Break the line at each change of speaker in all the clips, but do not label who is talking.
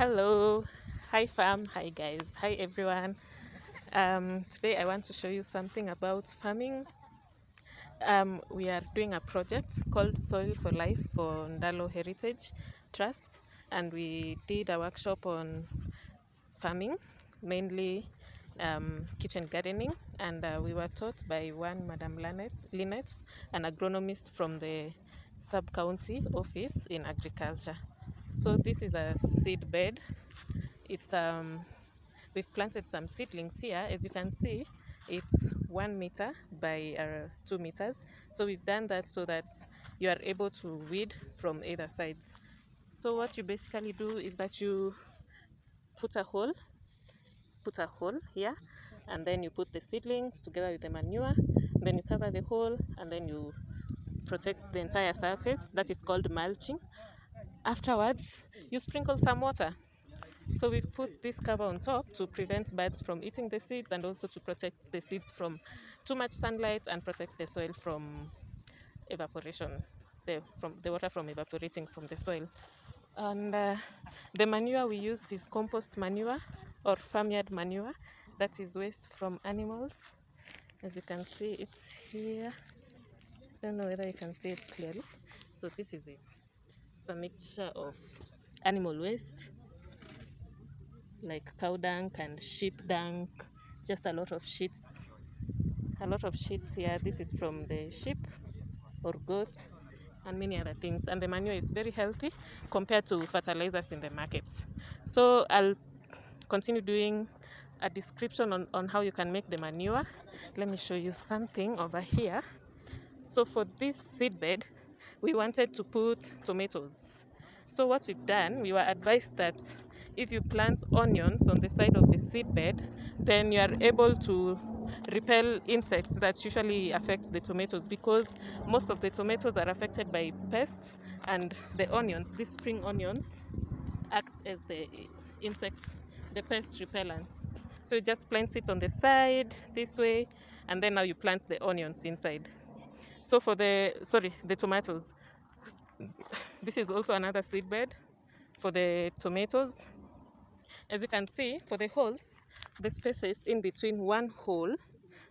Hello, hi fam, hi guys, hi everyone. Today I want to show you something about farming. We are doing a project called Soil for Life for Ndalo Heritage Trust, and we did a workshop on farming, mainly kitchen gardening, and we were taught by one Madam Lynette, an agronomist from the sub-county office in agriculture. So this is a seed bed. It's We've planted some seedlings here. As you can see, it's 1 meter by 2 meters. So we've done that so that you are able to weed from either sides. So what you basically do is that you put a hole here, and then you put the seedlings together with the manure. Then you cover the hole, and then you protect the entire surface. That is called mulching. Afterwards, you sprinkle some water. So we've put this cover on top to prevent birds from eating the seeds, and also to protect the seeds from too much sunlight and protect the soil from evaporation, from the water from evaporating from the soil. And the manure we used is compost manure or farmyard manure. That is waste from animals. As you can see, it's here. I don't know whether you can see it clearly. So this is it. It's a mixture of animal waste, like cow dung and sheep dung, just a lot of sheets here. This is from the sheep or goat and many other things, and the manure is very healthy compared to fertilizers in the market. So I'll continue doing a description on how you can make the manure. Let me show you something over here. So for this seed bed, we wanted to put tomatoes. So what we've done, we were advised that if you plant onions on the side of the seed bed, then you are able to repel insects that usually affect the tomatoes, because most of the tomatoes are affected by pests, and the onions, these spring onions, act as the insects, the pest repellents. So you just plant it on the side this way, and then now you plant the onions inside. So for the tomatoes, this is also another seed bed for the tomatoes. As you can see, for the holes, the spaces in between one hole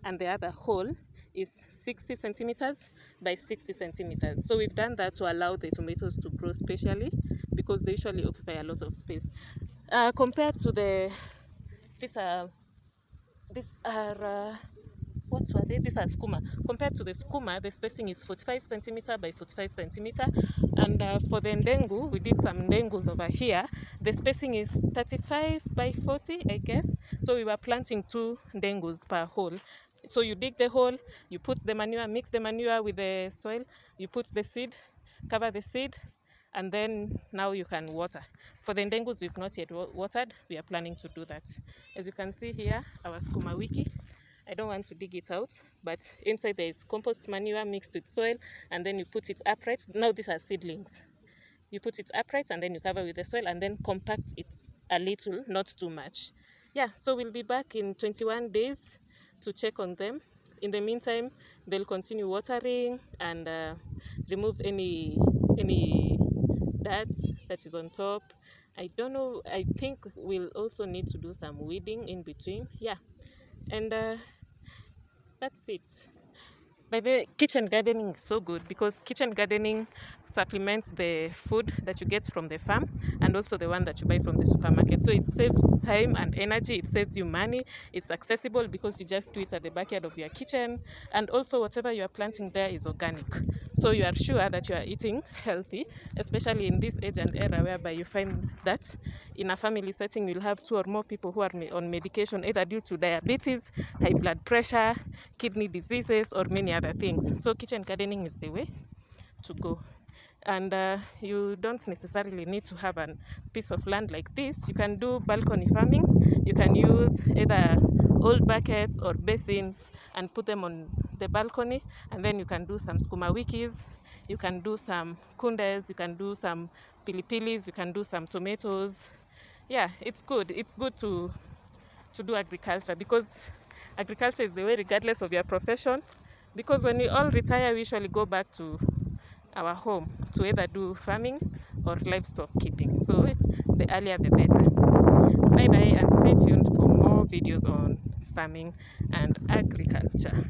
and the other hole is 60 centimeters by 60 centimeters. So we've done that to allow the tomatoes to grow spatially, because they usually occupy a lot of space. Compared to these are what were they? These are skuma. Compared to the skuma, the spacing is 45 centimeter by 45 centimeter. And for the ndengu, we did some ndengus over here. The spacing is 35 by 40, I guess. So we were planting 2 ndengus per hole. So you dig the hole, you put the manure, mix the manure with the soil, you put the seed, cover the seed, and then now you can water. For the ndengus, we've not yet watered. We are planning to do that. As you can see here, our skuma wiki. I don't want to dig it out, but inside there is compost manure mixed with soil, and then you put it upright. Now these are seedlings. You put it upright, and then you cover with the soil, and then compact it a little, not too much. Yeah, so we'll be back in 21 days to check on them. In the meantime, they'll continue watering and remove any dirt that is on top. I don't know, I think we'll also need to do some weeding in between. Yeah, and that's it. By the way, kitchen gardening is so good, because kitchen gardening supplements the food that you get from the farm and also the one that you buy from the supermarket. So it saves time and energy, it saves you money, it's accessible because you just do it at the backyard of your kitchen, and also whatever you are planting there is organic. So you are sure that you are eating healthy, especially in this age and era whereby you find that in a family setting you'll have 2 or more people who are on medication, either due to diabetes, high blood pressure, kidney diseases, or many other things. So kitchen gardening is the way to go. And you don't necessarily need to have a piece of land like this. You can do balcony farming. You can use either old buckets or basins and put them on the balcony, and then you can do some skuma wikis, you can do some kundes, you can do some pilipilis, you can do some tomatoes. Yeah, it's good to do agriculture, because agriculture is the way regardless of your profession, because when we all retire we usually go back to our home to either do farming or livestock keeping. So the earlier the better. Bye bye, and stay tuned for more videos on farming and agriculture.